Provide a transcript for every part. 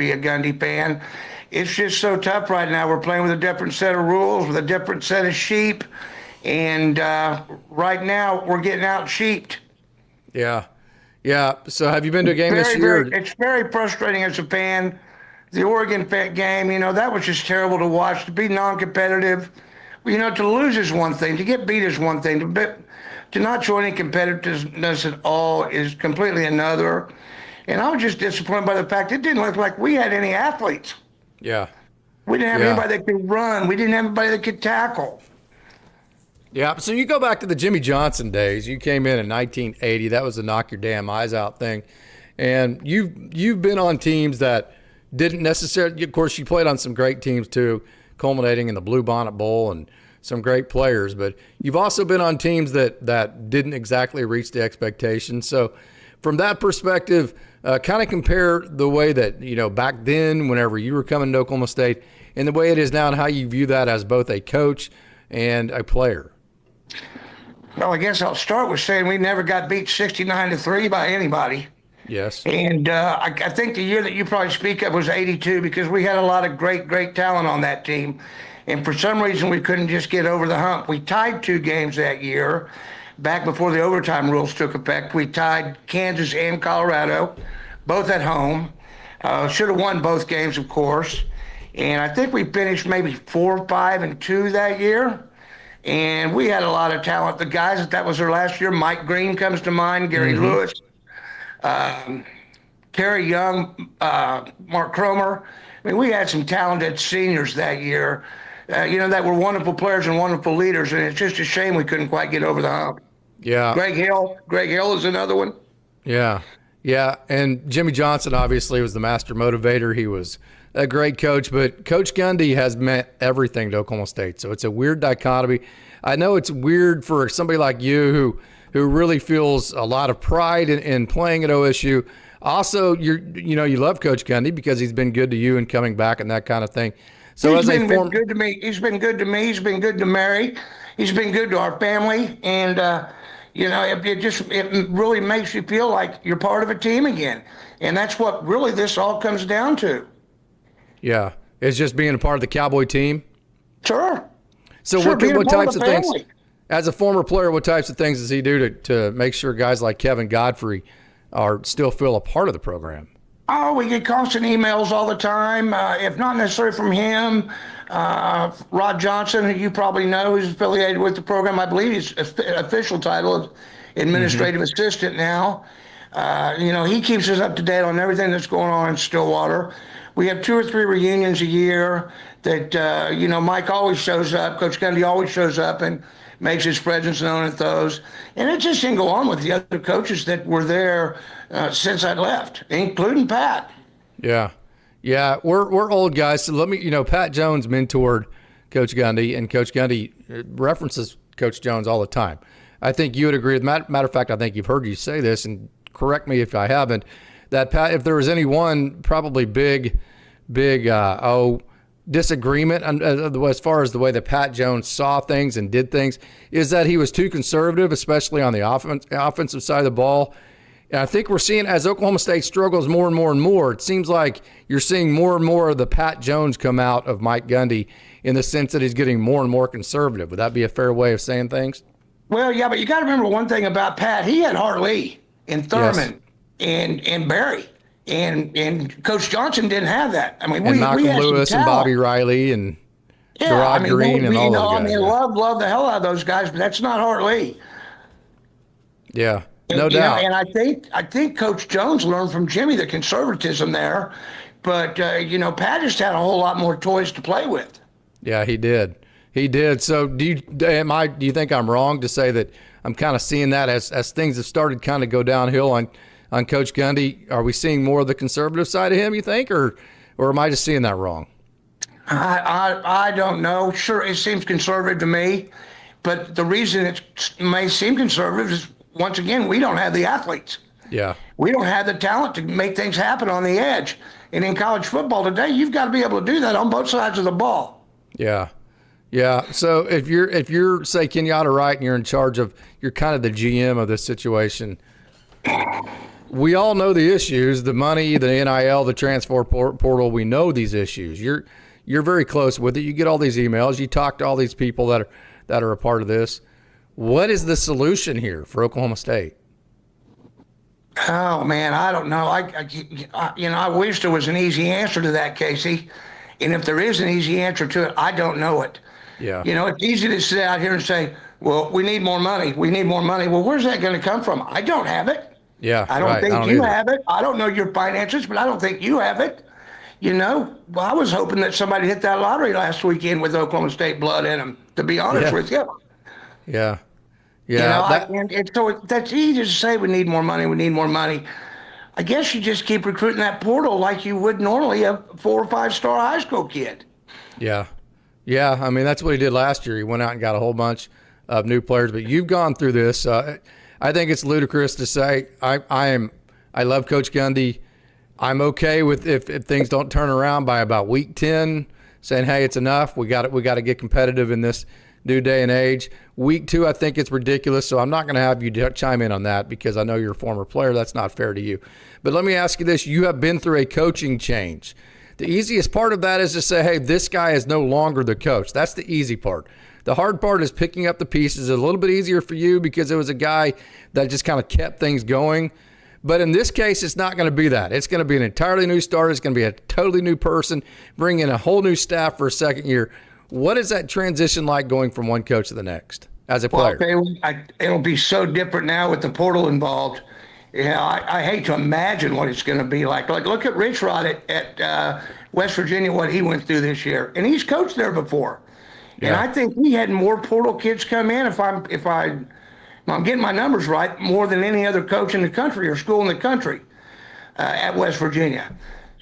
be a Gundy fan. It's just so tough right now. We're playing with a different set of rules, with a different set of sheep, and right now we're getting out sheeped. Yeah. Yeah. So have you been to a game this year? It's very frustrating as a fan. The Oregon game, that was just terrible to watch. To be non-competitive, to lose is one thing. To get beat is one thing. To not show any competitiveness at all is completely another. And I was just disappointed by the fact it didn't look like we had any athletes. Yeah. We didn't have anybody that could run. We didn't have anybody that could tackle. Yeah, so you go back to the Jimmy Johnson days. You came in 1980. That was a knock your damn eyes out thing. And you've been on teams that didn't necessarily – of course, you played on some great teams too, culminating in the Blue Bonnet Bowl and some great players. But you've also been on teams that didn't exactly reach the expectations. So from that perspective, kind of compare the way that, back then whenever you were coming to Oklahoma State and the way it is now and how you view that as both a coach and a player. Well, I guess I'll start with saying we never got beat 69-3 by anybody. Yes. And I think the year that you probably speak of was 82 because we had a lot of great talent on that team. And for some reason, we couldn't just get over the hump. We tied 2 games that year back before the overtime rules took effect. We tied Kansas and Colorado, both at home. Should have won both games, of course. And I think we finished maybe 4-5-2 that year. And we had a lot of talent. The guys that was their last year, Mike Green comes to mind, Gary Lewis, Terry Young, Mark Cromer. I mean, we had some talented seniors that year, that were wonderful players and wonderful leaders. And it's just a shame we couldn't quite get over the hump. Yeah. Greg Hill is another one. Yeah. Yeah. And Jimmy Johnson obviously was the master motivator. He was a great coach, but Coach Gundy has meant everything to Oklahoma State. So it's a weird dichotomy. I know it's weird for somebody like you who really feels a lot of pride in playing at OSU. Also, you love Coach Gundy because he's been good to you and coming back and that kind of thing. So He's been good to me. He's been good to me. He's been good to Mary. He's been good to our family. And, it really makes you feel like you're part of a team again. And that's what really this all comes down to. Yeah, it's just being a part of the Cowboy team. Sure. So what types of things, as a former player, what types of things does he do to make sure guys like Kevin Godfrey still feel a part of the program? Oh, we get constant emails all the time. If not necessarily from him, Rod Johnson, who you probably know, who's affiliated with the program. I believe his official title is administrative assistant now. He keeps us up to date on everything that's going on in Stillwater. We have 2 or 3 reunions a year that, Mike always shows up. Coach Gundy always shows up and makes his presence known at those. And it just didn't go on with the other coaches that were there since I left, including Pat. Yeah. Yeah, we're old guys. So let me, Pat Jones mentored Coach Gundy, and Coach Gundy references Coach Jones all the time. I think you would agree. Matter of fact, I think you've heard you say this, and correct me if I haven't, that Pat, if there was any one probably big disagreement as far as the way that Pat Jones saw things and did things, is that he was too conservative, especially on the offensive side of the ball. And I think we're seeing, as Oklahoma State struggles more and more and more, it seems like you're seeing more and more of the Pat Jones come out of Mike Gundy in the sense that he's getting more and more conservative. Would that be a fair way of saying things? Well, yeah, but you got to remember one thing about Pat. He had Hartley and Thurman and Barry. And Coach Johnson didn't have that. I mean, Malcolm Lewis and Bobby Riley and Gerard Green and all those guys. Love the hell out of those guys, but that's not Hartley. Yeah, no doubt. And I think Coach Jones learned from Jimmy the conservatism there, but Pat just had a whole lot more toys to play with. Yeah, he did. He did. So do you think I'm wrong to say that I'm kind of seeing that as things have started kind of go downhill on Coach Gundy? Are we seeing more of the conservative side of him, you think, or am I just seeing that wrong? I don't know. Sure, it seems conservative to me, but the reason it may seem conservative is, once again, we don't have the athletes. Yeah. We don't have the talent to make things happen on the edge. And in college football today, you've got to be able to do that on both sides of the ball. Yeah. Yeah. So if you're say Kenyatta Wright and you're in charge of, you're kind of the GM of this situation, we all know the issues, the money, the NIL, the transfer portal. We know these issues. You're very close with it. You get all these emails. You talk to all these people that are a part of this. What is the solution here for Oklahoma State? Oh man, I don't know. I wish there was an easy answer to that, Casey. And if there is an easy answer to it, I don't know it. Yeah. It's easy to sit out here and say, well, we need more money. We need more money. Well, where's that going to come from? I don't have it. Yeah. I don't think you have it. I don't know your finances, but I don't think you have it. Well, I was hoping that somebody hit that lottery last weekend with Oklahoma State blood in them, to be honest with you. Yeah. Yeah. So that's easy to say we need more money. We need more money. I guess you just keep recruiting that portal like you would normally a 4 or 5 star high school kid. Yeah. Yeah. I mean, that's what he did last year. He went out and got a whole bunch of new players, but you've gone through this. I think it's ludicrous to say I love Coach Gundy. I'm okay with if things don't turn around by about week 10, saying, hey, it's enough. We got to get competitive in this new day and age. Week 2, I think it's ridiculous, so I'm not going to have you chime in on that because I know you're a former player. That's not fair to you. But let me ask you this. You have been through a coaching change. The easiest part of that is to say, hey, this guy is no longer the coach. That's the easy part. The hard part is picking up the pieces. It's a little bit easier for you because it was a guy that just kind of kept things going. But in this case, it's not going to be that. It's going to be an entirely new start. It's going to be a totally new person, bring in a whole new staff for a second year. What is that transition like going from one coach to the next as a player? Well, it'll be so different now with the portal involved. I hate to imagine what it's going to be like. Like, look at Rich Rod at West Virginia, what he went through this year. And he's coached there before. Yeah. And I think he had more portal kids come in, if I'm getting my numbers right, more than any other coach in the country or school in the country at West Virginia.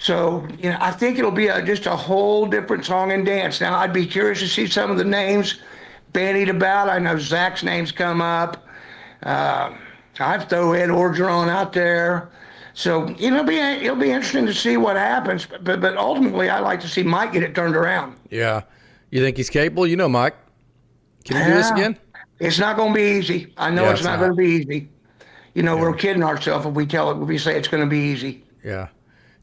So, I think it'll be just a whole different song and dance. Now, I'd be curious to see some of the names bandied about. I know Zach's name's come up. I've thrown Ed Orgeron out there. So, it'll be interesting to see what happens. But ultimately, I'd like to see Mike get it turned around. Yeah. You think he's capable? Mike. Can he do this again? It's not going to be easy. I know it's not going to be easy. We're kidding ourselves if we say it's going to be easy. Yeah.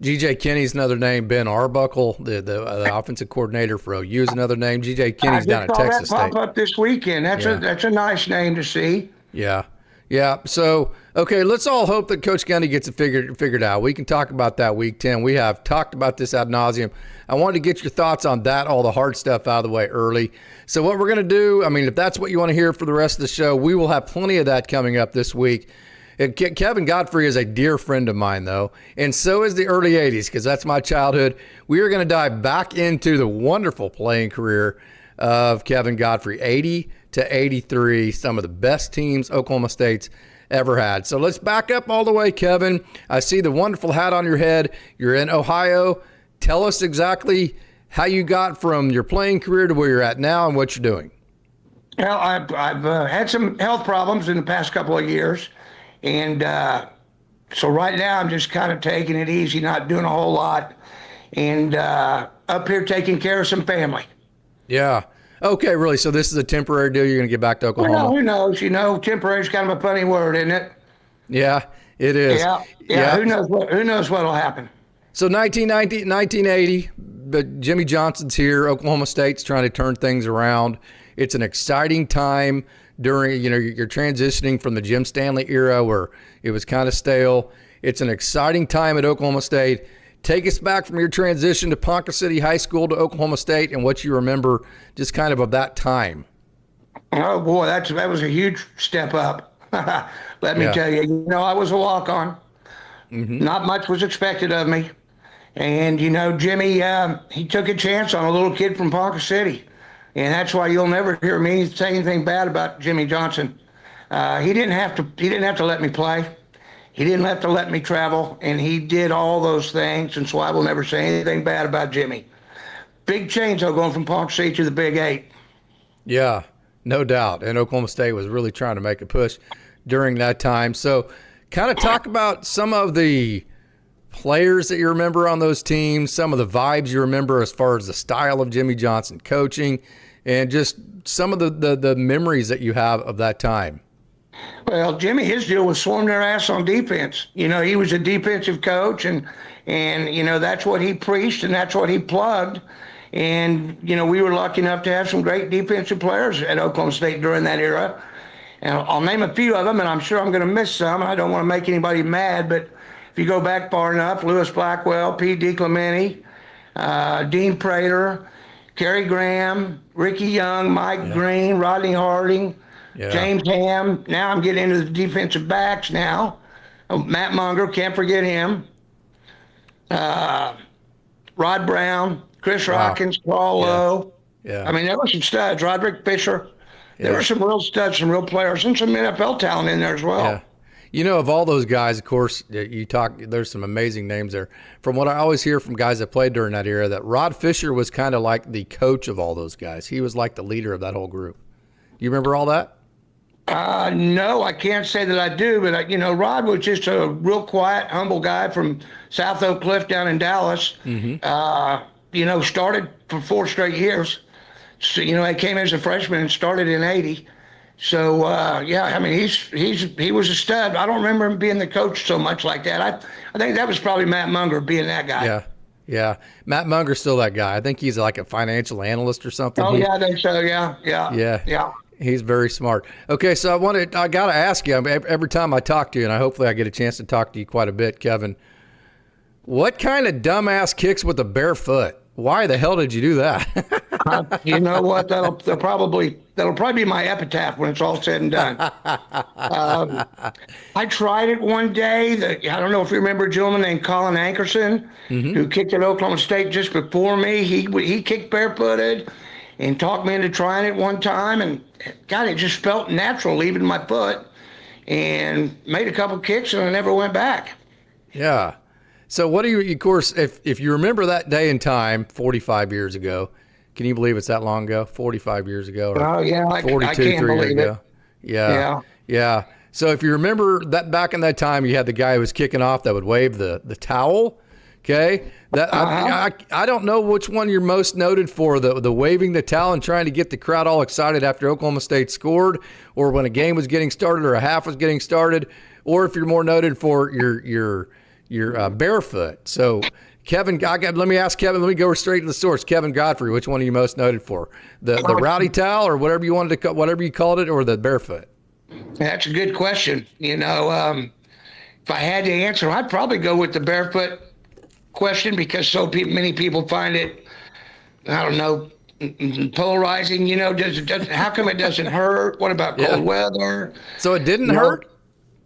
G.J. Kinney's another name. Ben Arbuckle, the offensive coordinator for OU, is another name. G.J. Kinney's down at Texas State. Pop up this weekend. That's a nice name to see. Yeah. Yeah. So, okay, let's all hope that Coach Gundy gets it figured out. We can talk about that week 10. We have talked about this ad nauseum. I wanted to get your thoughts on that, all the hard stuff out of the way early. So what we're going to do, if that's what you want to hear for the rest of the show, we will have plenty of that coming up this week. And Kevin Godfrey is a dear friend of mine, though, and so is the early 80s, because that's my childhood. We are going to dive back into the wonderful playing career of Kevin Godfrey, 80 to 83, some of the best teams Oklahoma State's ever had. So let's back up all the way, Kevin. I see the wonderful hat on your head. You're in Ohio. Tell us exactly how you got from your playing career to where you're at now and what you're doing. Well, I've had some health problems in the past couple of years. And so right now I'm just kind of taking it easy, not doing a whole lot. And up here taking care of some family. Yeah. Okay, really? So this is a temporary deal? You're going to get back to Oklahoma? Well, who knows? Temporary is kind of a funny word, isn't it? Yeah, it is. Yeah. Who knows what'll happen? So 1980, but Jimmy Johnson's here. Oklahoma State's trying to turn things around. It's an exciting time during, you're transitioning from the Jim Stanley era where it was kind of stale. It's an exciting time at Oklahoma State. Take us back from your transition to Ponca City High School to Oklahoma State and what you remember just kind of that time. Oh, boy, that was a huge step up. Let me tell you. I was a walk-on. Mm-hmm. Not much was expected of me. And, Jimmy, he took a chance on a little kid from Ponca City. And that's why you'll never hear me say anything bad about Jimmy Johnson. He didn't have to let me play. He didn't have to let me travel, and he did all those things, and so I will never say anything bad about Jimmy. Big change, though, going from Ponca City to the Big 8. Yeah, no doubt. And Oklahoma State was really trying to make a push during that time. So kind of talk about some of the players that you remember on those teams, some of the vibes you remember as far as the style of Jimmy Johnson coaching, and just some of the memories that you have of that time. Well, Jimmy, his deal was swarm their ass on defense. He was a defensive coach, and that's what he preached, and that's what he plugged. And we were lucky enough to have some great defensive players at Oklahoma State during that era. And I'll name a few of them, and I'm sure I'm going to miss some. I don't want to make anybody mad, but if you go back far enough, Lewis Blackwell, P. DiClemente, Dean Prater, Kerry Graham, Ricky Young, Mike Green, Rodney Harding, James Ham. Now I'm getting into the defensive backs now. Matt Munger, can't forget him. Rod Brown, Chris Rockins, Paul Lowe. Yeah. I mean, there were some studs. Roderick Fisher. There were some real studs, some real players, and some NFL talent in there as well. Yeah. Of all those guys, of course, there's some amazing names there. From what I always hear from guys that played during that era, that Rod Fisher was kind of like the coach of all those guys. He was like the leader of that whole group. Do you remember all that? No, I can't say that I do, but Rod was just a real quiet, humble guy from South Oak Cliff down in Dallas. Started for 4 straight years. So, I came as a freshman and started in '80. So, I mean, he was a stud. I don't remember him being the coach so much like that. I think that was probably Matt Munger being that guy. Yeah. Matt Munger's still that guy. I think he's like a financial analyst or something. Oh, I think so. Yeah. He's very smart. Okay, so I got to ask you, every time I talk to you, and hopefully I get a chance to talk to you quite a bit, Kevin, what kind of dumbass kicks with a bare foot? Why the hell did you do that? You know what? That'll probably be my epitaph when it's all said and done. I tried it one day. I don't know if you remember a gentleman named Colin Ankerson who kicked at Oklahoma State just before me. He kicked barefooted and talked me into trying it one time, and God, it just felt natural leaving my foot, and made a couple kicks, and I never went back. Yeah. So what do you, of course, if you remember that day and time 45 years ago, can you believe it's that long ago? 45 years ago? Oh, yeah. 42, I can't 3 years believe ago. it. Yeah. So if you remember that back in that time, you had the guy who was kicking off that would wave the towel. Okay. I don't know which one you're most noted for, the waving the towel and trying to get the crowd all excited after Oklahoma State scored, or when a game was getting started or a half was getting started, or if you're more noted for your barefoot. So Kevin, let me ask Kevin, let me go straight to the source. Kevin Godfrey, which one are you most noted for? The rowdy towel, or whatever you wanted to whatever you called it, or the barefoot? That's a good question. If I had to answer, I'd probably go with the barefoot question, because so many people find it, I don't know, polarizing. How come it doesn't hurt? What about cold weather? So it didn't hurt?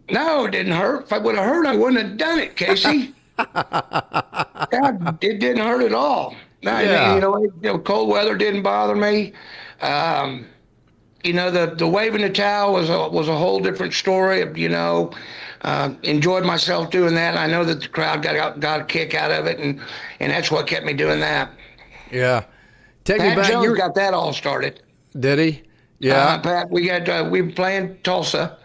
No, it didn't hurt. If I would have hurt, I wouldn't have done it, Casey. God, it didn't hurt at all. Cold weather didn't bother me. The waving the towel was a whole different story. Enjoyed myself doing that. I know that the crowd got a kick out of it, and that's what kept me doing that. Yeah. Take me Pat back. Jones got that all started. Did he? Yeah. Pat, we were playing Tulsa,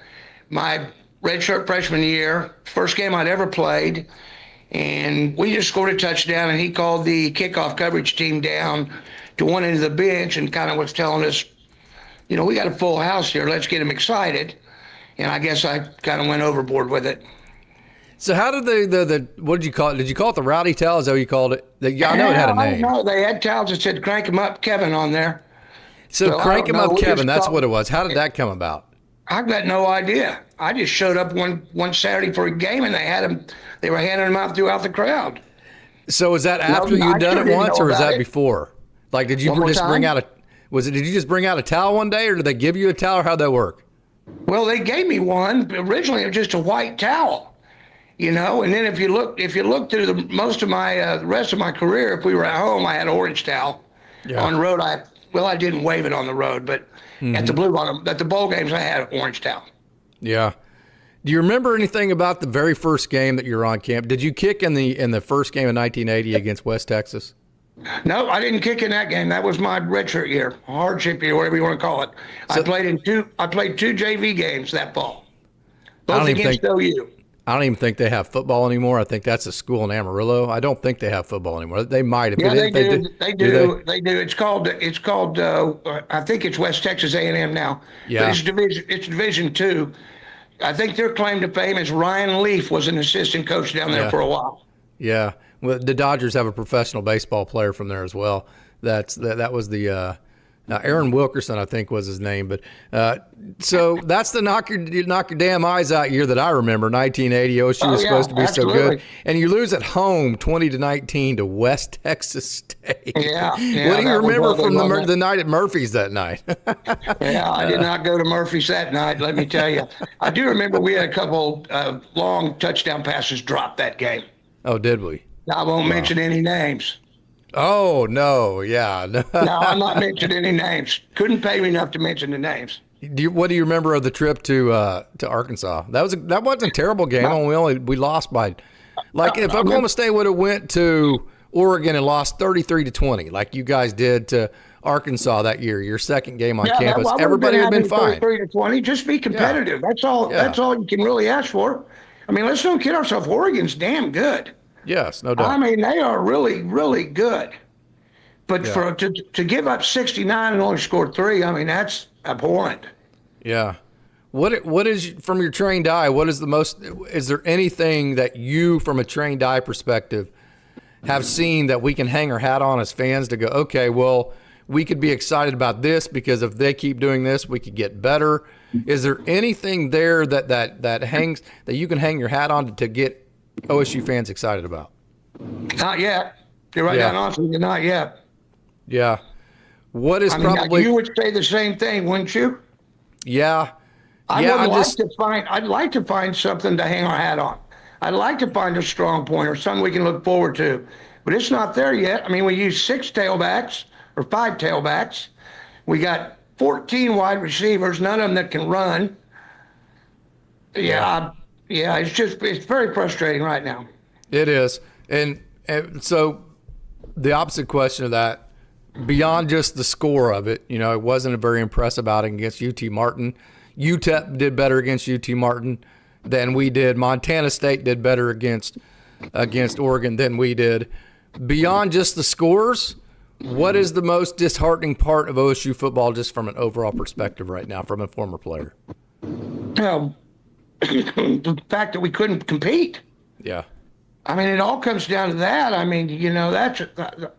my redshirt freshman year, first game I'd ever played, and we just scored a touchdown, and he called the kickoff coverage team down to one end of the bench and kind of was telling us, we got a full house here. Let's get them excited. And I guess I kind of went overboard with it. So how did what did you call it? Did you call it the rowdy towel? Is that what you called it? I know it had a name. No, they had towels that said "Crank 'em up, Kevin" on there. So crank 'em up, Kevin. That's what it was. How did that come about? I've got no idea. I just showed up one Saturday for a game, and they were handing them out throughout the crowd. So was that after you'd done it once, or was that before? Like, did you just bring out did you just bring out a towel one day, or did they give you a towel, or how'd that work? Well, they gave me one. Originally, it was just a white towel, And then if you look through the most of my the rest of my career, if we were at home, I had an orange towel. Yeah. On the road, I didn't wave it on the road, but at the bowl games, I had an orange towel. Yeah. Do you remember anything about the very first game that you were on camp? Did you kick in the first game in 1980 against West Texas? No, I didn't kick in that game. That was my redshirt year, hardship year, whatever you want to call it. So, I played two JV games that fall, both against OU. I don't even think they have football anymore. I think that's a school in Amarillo. I don't think they have football anymore. They might have. Yeah, they do. They do. It's called. I think it's West Texas A&M now. Yeah. But it's Division II. I think their claim to fame is Ryan Leaf was an assistant coach down there for a while. Yeah. Well, the Dodgers have a professional baseball player from there as well. That was the Aaron Wilkerson, I think, was his name. But so that's the knock your damn eyes out year that I remember. 1980, OSU was supposed to be absolutely. so good, and you lose at home 20-19 to West Texas State. Yeah. What do you remember from the night at Murphy's that night? Yeah, I did not go to Murphy's that night, let me tell you. I do remember we had a couple long touchdown passes dropped that game. Oh, did we? I won't mention any names. Oh, no. Yeah. No, I'm not mentioning any names. Couldn't pay me enough to mention the names. What do you remember of the trip to Arkansas? That wasn't a terrible game. We lost by, like, if Oklahoma State would have went to Oregon and lost 33-20, like you guys did to Arkansas that year, your second game on campus, everybody would have been fine. 33-20, just be competitive. Yeah. That's all you can really ask for. I mean, let's don't kid ourselves. Oregon's damn good. Yes, no doubt. I mean, they are really, really good. But to give up 69 and only score 3, I mean, that's abhorrent. Yeah. What is, from your trained eye, what is the most, is there anything that you, from a trained eye perspective, have seen that we can hang our hat on as fans to go, okay, well, we could be excited about this because if they keep doing this, we could get better? Is there anything there that hangs, that you can hang your hat on to get OSU fans excited about? Not yet. You're right down honestly, not yet. Yeah. What is probably, you would say the same thing, wouldn't you? Yeah. I'd like to find something to hang our hat on. I'd like to find a strong point or something we can look forward to, but it's not there yet. I mean, we use 6 tailbacks or 5 tailbacks. We got 14 wide receivers, none of them that can run. Yeah, it's very frustrating right now. It is. And so the opposite question of that, beyond just the score of it, it wasn't a very impressive outing against UT Martin. UTEP did better against UT Martin than we did. Montana State did better against Oregon than we did. Beyond just the scores, what is the most disheartening part of OSU football just from an overall perspective right now from a former player? The fact that we couldn't compete. Yeah. I mean, it all comes down to that. I mean,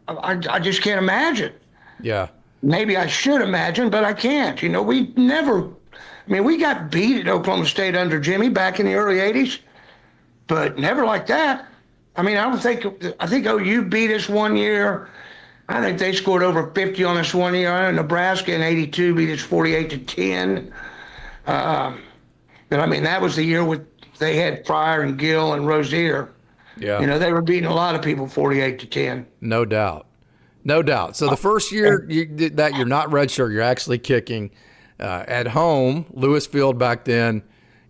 I just can't imagine. Yeah. Maybe I should imagine, but I can't. We got beat at Oklahoma State under Jimmy back in the early 80s, but never like that. I mean, I think OU beat us one year. I think they scored over 50 on us one year. Nebraska in 82 beat us 48-10. But I mean, that was the year they had Pryor and Gill and Rozier. Yeah. They were beating a lot of people 48-10. No doubt. No doubt. So the first year that you're not redshirt, you're actually kicking at home, Lewis Field back then,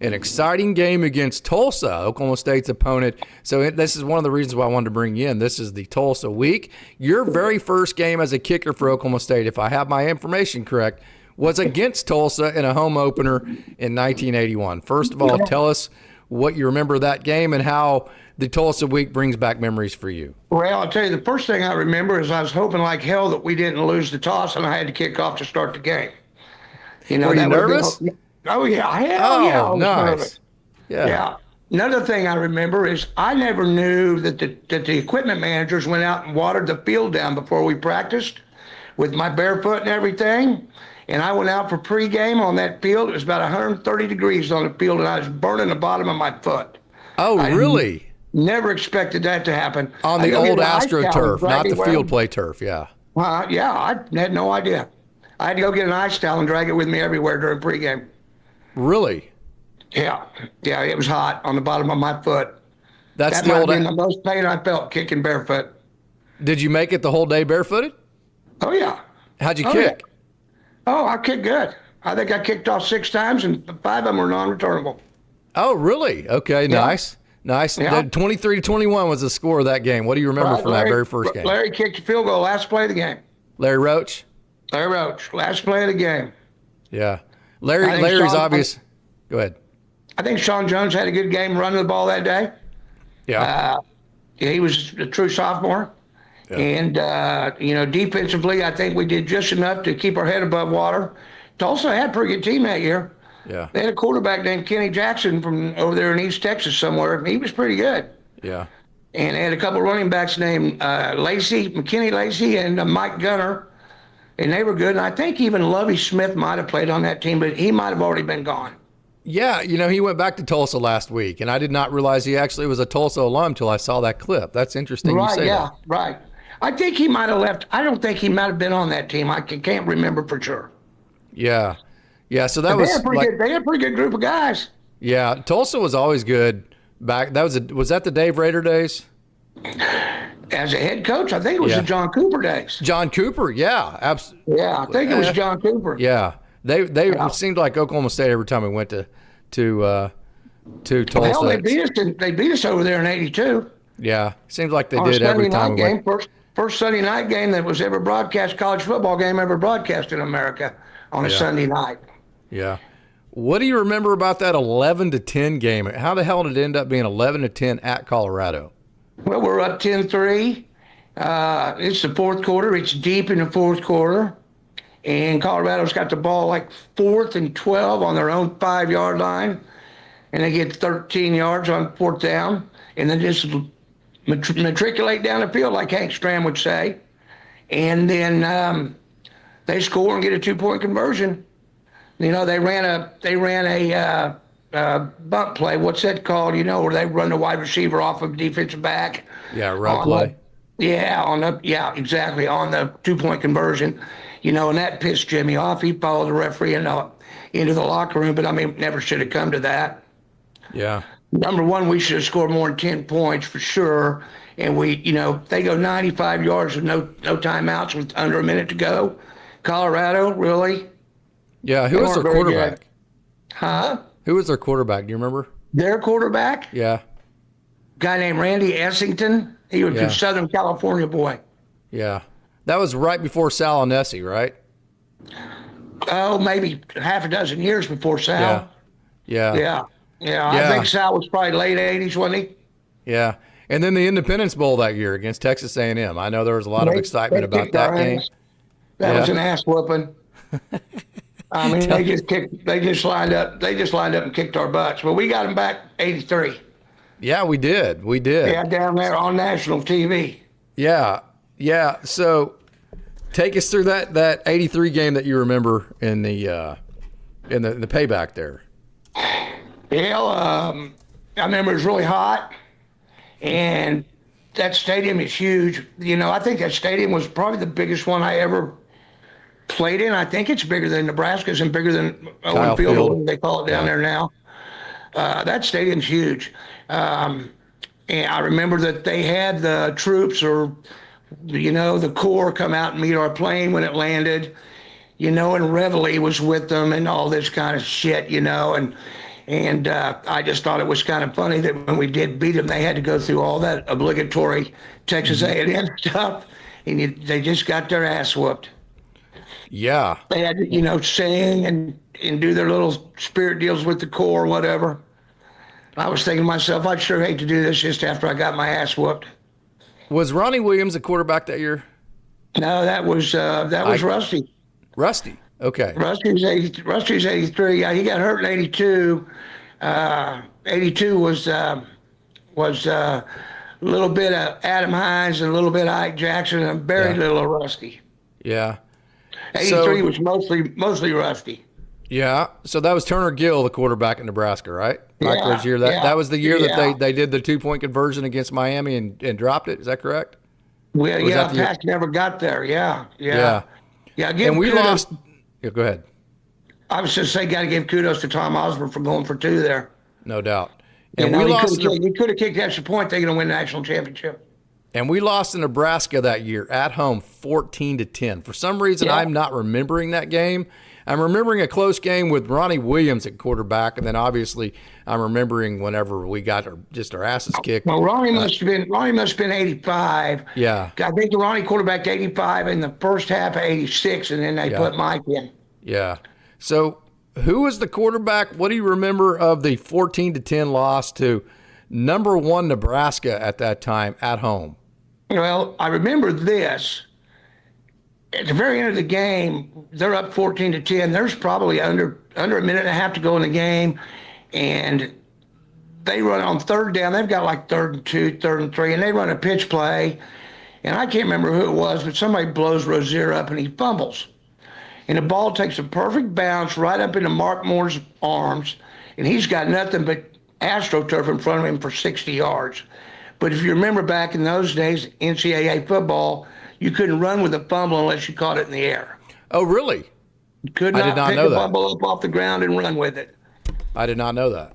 an exciting game against Tulsa, Oklahoma State's opponent. So this is one of the reasons why I wanted to bring you in. This is the Tulsa week. Your very first game as a kicker for Oklahoma State, if I have my information correct, was against Tulsa in a home opener in 1981. First of all, tell us what you remember of that game and how the Tulsa week brings back memories for you. Well, I'll tell you, the first thing I remember is I was hoping like hell that we didn't lose the toss and I had to kick off to start the game. Were you nervous? Oh, yeah. I was nice. Nervous. Yeah. Another thing I remember is I never knew that the equipment managers went out and watered the field down before we practiced with my barefoot and everything. And I went out for pregame on that field. It was about 130 degrees on the field, and I was burning the bottom of my foot. Oh, really? Never expected that to happen. On the old AstroTurf, not the field play turf, yeah. Yeah, I had no idea. I had to go get an ice towel and drag it with me everywhere during pregame. Really? Yeah, it was hot on the bottom of my foot. That might have been the most pain I felt kicking barefoot. Did you make it the whole day barefooted? Oh, yeah. How'd you kick? Yeah. Oh, I kicked good. I think I kicked off 6 times, and 5 of them were non-returnable. Oh, really? Okay, yeah. Nice. Yeah. 23-21 was the score of that game. What do you remember from that very first game? Larry kicked the field goal, last play of the game. Larry Roach, last play of the game. Yeah. Larry's obvious. Go ahead. I think Sean Jones had a good game running the ball that day. Yeah. He was a true sophomore. Yeah. And, defensively, I think we did just enough to keep our head above water. Tulsa had a pretty good team that year. Yeah. They had a quarterback named Kenny Jackson from over there in East Texas somewhere. He was pretty good. Yeah. And they had a couple of running backs named McKinney Lacey and Mike Gunner, and they were good. And I think even Lovie Smith might have played on that team, but he might have already been gone. Yeah, he went back to Tulsa last week, and I did not realize he actually was a Tulsa alum until I saw that clip. That's interesting you say that. Right. I think he might have left. I don't think he might have been on that team. I can't remember for sure. Yeah. Yeah, so that was they had a pretty good group of guys. Yeah, Tulsa was always good back. Was that the Dave Rader days? As a head coach, I think it was the John Cooper days. John Cooper, yeah, absolutely. Yeah, I think it was John Cooper. Yeah. They seemed like Oklahoma State every time we went to Tulsa. Hell, they beat us over there in '82. Yeah, seems like they did every time we went. First Sunday night game that was ever broadcast, college football game ever broadcast in America on a Sunday night. Yeah. What do you remember about that 11-10 game? How the hell did it end up being 11-10 at Colorado? Well, we're up 10-3. It's the fourth quarter. It's deep in the fourth quarter. And Colorado's got the ball like 4th and 12 on their own 5-yard line. And they get 13 yards on 4th down. And then just matriculate down the field, like Hank Stram would say. And then they score and get a 2-point conversion. They ran a bump play. What's that called? Where they run the wide receiver off of defensive back. Yeah, run play. Exactly, on the 2-point conversion. And that pissed Jimmy off. He followed the referee into the locker room, but never should have come to that. Yeah. Number one, we should have scored more than 10 points for sure. And they go 95 yards with no timeouts with under a minute to go. Colorado, really? Yeah, who was their quarterback? Huh? Who was their quarterback? Do you remember? Their quarterback? Yeah. Guy named Randy Essington. He was a Southern California boy. Yeah. That was right before Sal and Nessie, right? Oh, maybe half a dozen years before Sal. Yeah. I think Sal was probably late 80s, wasn't he? Yeah. And then the Independence Bowl that year against Texas A&M. I know there was a lot of excitement about that game. That was an ass whooping. They just lined up and kicked our butts. But we got them back 83. Yeah, we did. Yeah, down there on national TV. Yeah. So take us through that 83 game that you remember in the payback there. Hell, I remember it was really hot, and that stadium is huge. I think that stadium was probably the biggest one I ever played in. I think it's bigger than Nebraska's and bigger than Owen Field, they call it down there now. That stadium's huge. And I remember that they had the troops or, the Corps come out and meet our plane when it landed, and Reveille was with them and all this kind of shit, and I just thought it was kind of funny that when we did beat them, they had to go through all that obligatory Texas A&M stuff, and they just got their ass whooped. Yeah. They had to, sing and do their little spirit deals with the Corps or whatever. I was thinking to myself, I'd sure hate to do this just after I got my ass whooped. Was Ronnie Williams a quarterback that year? No, that was Rusty. Rusty. Okay. Rusty's 83. Yeah, he got hurt in 82. 82 was a little bit of Adam Hines and a little bit of Ike Jackson and very little of Rusty. Yeah. 83 was mostly Rusty. Yeah. So that was Turner Gill, the quarterback in Nebraska, right? Yeah. Year. That was the year that they did the 2-point conversion against Miami and dropped it. Is that correct? Well, Pack never got there. Yeah. And we lost. Yeah, go ahead. I was just saying, got to give kudos to Tom Osborne for going for 2 there. No doubt. And we lost. He could have kicked extra point. They're going to win the national championship. And we lost to Nebraska that year at home, 14-10. For some reason, I'm not remembering that game. I'm remembering a close game with Ronnie Williams at quarterback, and then obviously I'm remembering whenever we got our asses kicked. Well, Ronnie must have been 85. Yeah. I think the Ronnie quarterbacked 85 in the first half of 86, and then they put Mike in. Yeah. So who was the quarterback? What do you remember of the 14-10 loss to number 1 Nebraska at that time at home? Well, I remember this. at the very end of the game, they're up 14-10. There's probably under a minute and a half to go in the game, and they run on third down. They've got like 3rd and 2, 3rd and 3, and they run a pitch play. And I can't remember who it was, but somebody blows Rozier up and he fumbles. And the ball takes a perfect bounce right up into Mark Moore's arms, and he's got nothing but AstroTurf in front of him for 60 yards. But if you remember back in those days, NCAA football, you couldn't run with a fumble unless you caught it in the air. Oh, really? You could I did not not pick know a that. fumble up off the ground and run with it. I did not know that.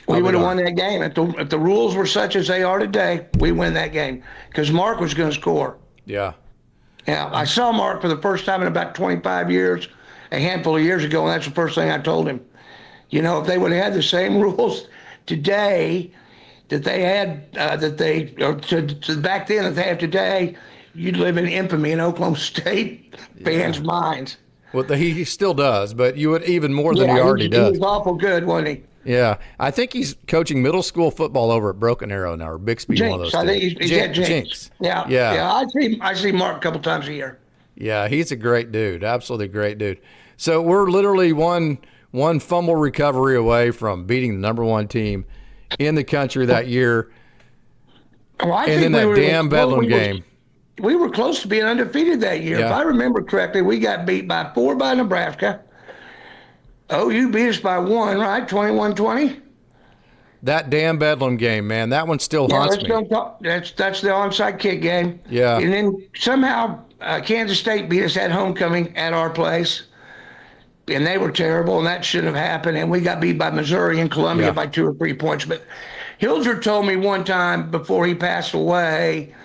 We would have won that game. If the rules were such as they are today, we win that game because Mark was going to score. Yeah. Yeah, I saw Mark for the first time in about 25 years, a handful of years ago, and that's the first thing I told him. You know, if they would have had the same rules today that they had, back then that they have today, you'd live in infamy in Oklahoma State fans' minds. Well, he still does, but you would even more than he already does. He was awful good, wasn't he? Yeah, I think he's coaching middle school football over at Broken Arrow now, or Bixby, one of those. I think he's at Jinx. Yeah. I see Mark a couple times a year. Yeah, he's a great dude, absolutely great dude. So we're literally one fumble recovery away from beating the #1 team in the country that year. Well, and then that damn Bedlam game. We were close to being undefeated that year. Yeah. If I remember correctly, we got beat by 4 by Nebraska. OU beat us by 1, right? 21-20? That damn Bedlam game, man. That one still haunts me. That's the onside kick game. Yeah. And then somehow Kansas State beat us at homecoming at our place. And they were terrible, and that shouldn't have happened. And we got beat by Missouri and Columbia by 2 or 3 points. But Hilger told me one time before he passed away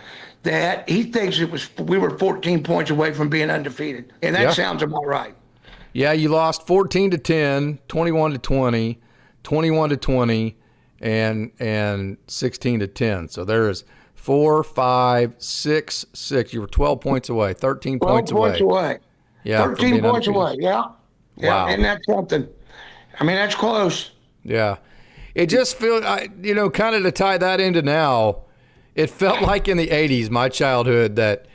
that he thinks we were 14 points away from being undefeated. And that sounds about right. Yeah, you lost 14-10, 21-20, 21-20, and 16-10. So there's 4, 5, 6, 6. You were 12 points away, 13 points away. Yeah, 13 points away. Yeah. Wow. Yeah, and that's something. I mean, that's close. Yeah. It just feels, kind of to tie that into now, it felt like in the 80s, my childhood, that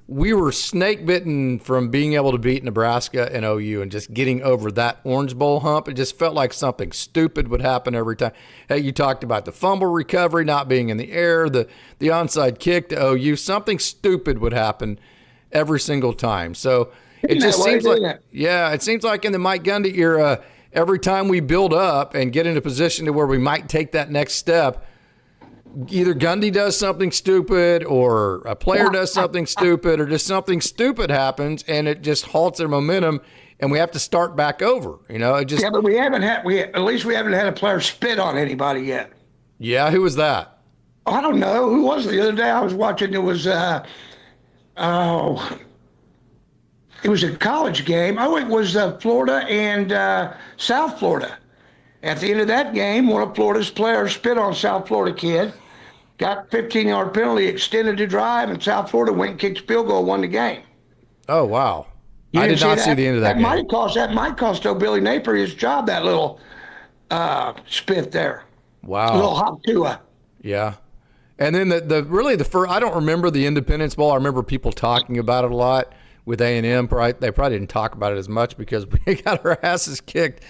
we were snake bitten from being able to beat Nebraska and OU and just getting over that Orange Bowl hump. It just felt like something stupid would happen every time. Hey, you talked about the fumble recovery not being in the air, the onside kick to OU. Something stupid would happen every single time. So it just seems like, it seems like in the Mike Gundy era, every time we build up and get in a position to where we might take that next step, either Gundy does something stupid or a player does something stupid or just something stupid happens and it just halts their momentum and we have to start back over. It just. Yeah, but we haven't had a player spit on anybody yet. Yeah, who was that? I don't know. Who was it? The other day I was watching, it was it was a college game. Oh, it was Florida and South Florida. At the end of that game, one of Florida's players spit on South Florida kid, got 15-yard penalty, extended the drive, and South Florida went and kicked a field goal, won the game. Oh, wow. I did not see the end of that game. That might cost Billy Napier his job, that little spit there. Wow. A little hop to. Yeah. And then the first, I don't remember the Independence Bowl. I remember people talking about it a lot with A&M. They probably didn't talk about it as much because we got our asses kicked.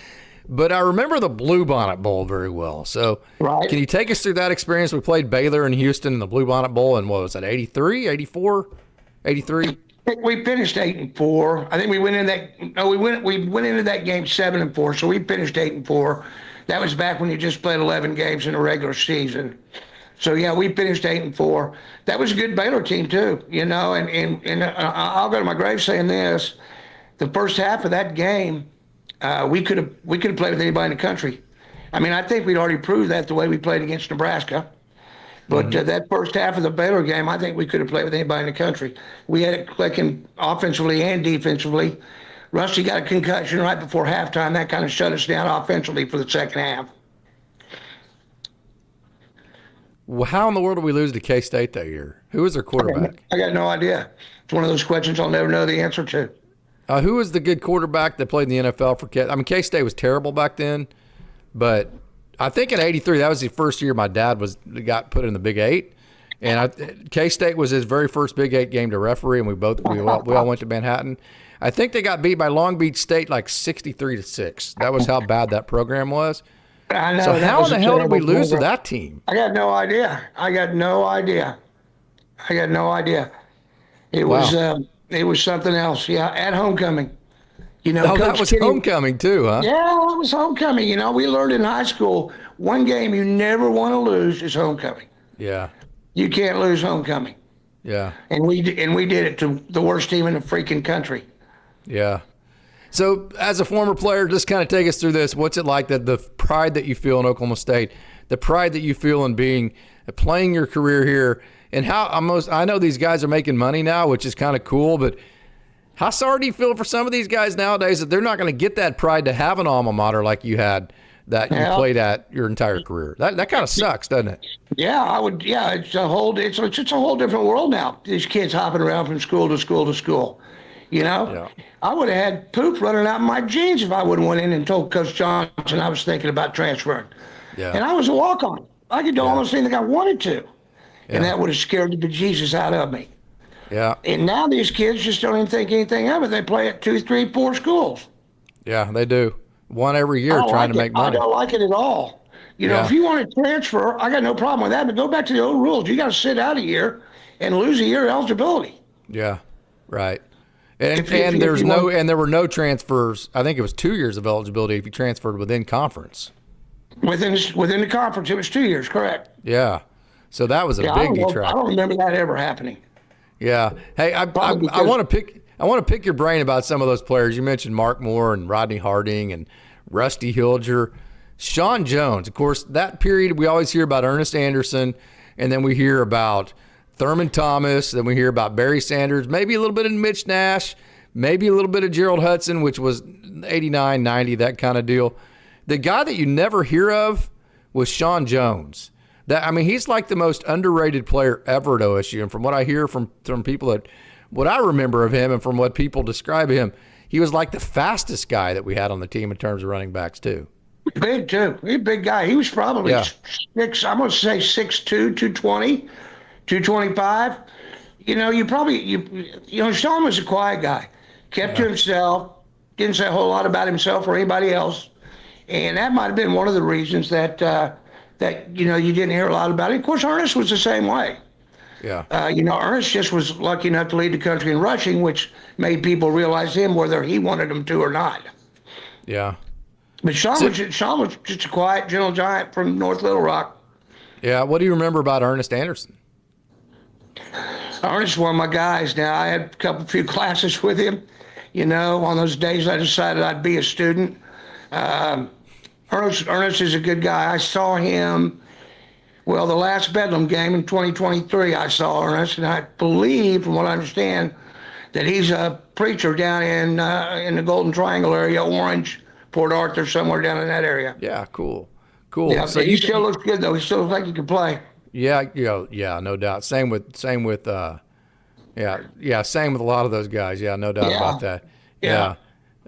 But I remember the Bluebonnet Bowl very well. So Can you take us through that experience? We played Baylor in Houston in the Bluebonnet Bowl in, what was that, 83, 84, 83? We finished 8-4. I think we went in that. No, we went into that game 7-4. So we finished 8-4. That was back when you just played 11 games in a regular season. So yeah, we finished 8-4. That was a good Baylor team too, And I'll go to my grave saying this: the first half of that game, we could have played with anybody in the country. I mean, I think we'd already proved that the way we played against Nebraska. But that first half of the Baylor game, I think we could have played with anybody in the country. We had it clicking offensively and defensively. Rusty got a concussion right before halftime. That kind of shut us down offensively for the second half. Well, how in the world did we lose to K-State that year? Who was their quarterback? I got no idea. It's one of those questions I'll never know the answer to. Who was the good quarterback that played in the NFL for K? I mean, K-State was terrible back then, but I think in '83 that was the first year my dad got put in the Big 8, And K-State was his very first Big 8 game to referee, and we all went to Manhattan. I think they got beat by Long Beach State like 63-6. That was how bad that program was. I know. So how in the hell did we lose to that team? I got no idea. It was something else. Yeah, at homecoming. That was homecoming too, huh? Yeah, it was homecoming. We learned in high school, one game you never want to lose is homecoming. Yeah. You can't lose homecoming. Yeah. And we did it to the worst team in the freaking country. Yeah. So as a former player, just kind of take us through this. What's it like, that the pride that you feel in Oklahoma State, the pride that you feel in playing your career here, and how I know these guys are making money now, which is kind of cool, but how sorry do you feel for some of these guys nowadays that they're not going to get that pride to have an alma mater like you had that you played at your entire career? That kind of sucks, doesn't it? Yeah, I would. Yeah, it's a whole different world now. These kids hopping around from school to school to school. Yeah. I would have had poop running out in my jeans if I would have went in and told Coach Johnson I was thinking about transferring. Yeah. And I was a walk-on. I could do almost anything I wanted to. Yeah. And that would have scared the bejesus out of me. Yeah. And now these kids just don't even think anything of it. They play at 2, 3, 4 schools. Yeah, they do. One every year trying to make money. I don't like it at all. If you want to transfer, I got no problem with that. But go back to the old rules. You got to sit out a year and lose a year eligibility. Yeah, right. And there were no transfers. I think it was 2 years of eligibility if you transferred within conference. Within the conference, it was 2 years, correct? Yeah. So that was a big detract. I don't remember that ever happening. Yeah. Hey, I want to pick your brain about some of those players. You mentioned Mark Moore and Rodney Harding and Rusty Hilger, Sean Jones. Of course, that period we always hear about Ernest Anderson, and then we hear about Thurman Thomas, then we hear about Barry Sanders, maybe a little bit of Mitch Nash, maybe a little bit of Gerald Hudson, which was 89, 90, that kind of deal. The guy that you never hear of was Sean Jones. He's like the most underrated player ever at OSU. And from what I hear from people what I remember of him and from what people describe him, he was like the fastest guy that we had on the team in terms of running backs too. Big too. He's a big guy. He was probably I'm going to say 6'2", 220, 225. Sean was a quiet guy. Kept to himself. Didn't say a whole lot about himself or anybody else. And that might have been one of the reasons that you didn't hear a lot about it. Of course, Ernest was the same way. Yeah. Ernest just was lucky enough to lead the country in rushing, which made people realize him whether he wanted them to or not. Yeah. But Sean was just a quiet, gentle giant from North Little Rock. Yeah. What do you remember about Ernest Anderson? Ernest is one of my guys. Now, I had a few classes with him. On those days I decided I'd be a student. Ernest is a good guy. I saw him, the last Bedlam game in 2023, I saw Ernest, and I believe, from what I understand, that he's a preacher down in the Golden Triangle area, Orange, Port Arthur, somewhere down in that area. Yeah, cool. Yeah, so he still looks good, though. He still looks like he can play. Yeah, no doubt. Same with same with a lot of those guys. Yeah, no doubt about that. Yeah.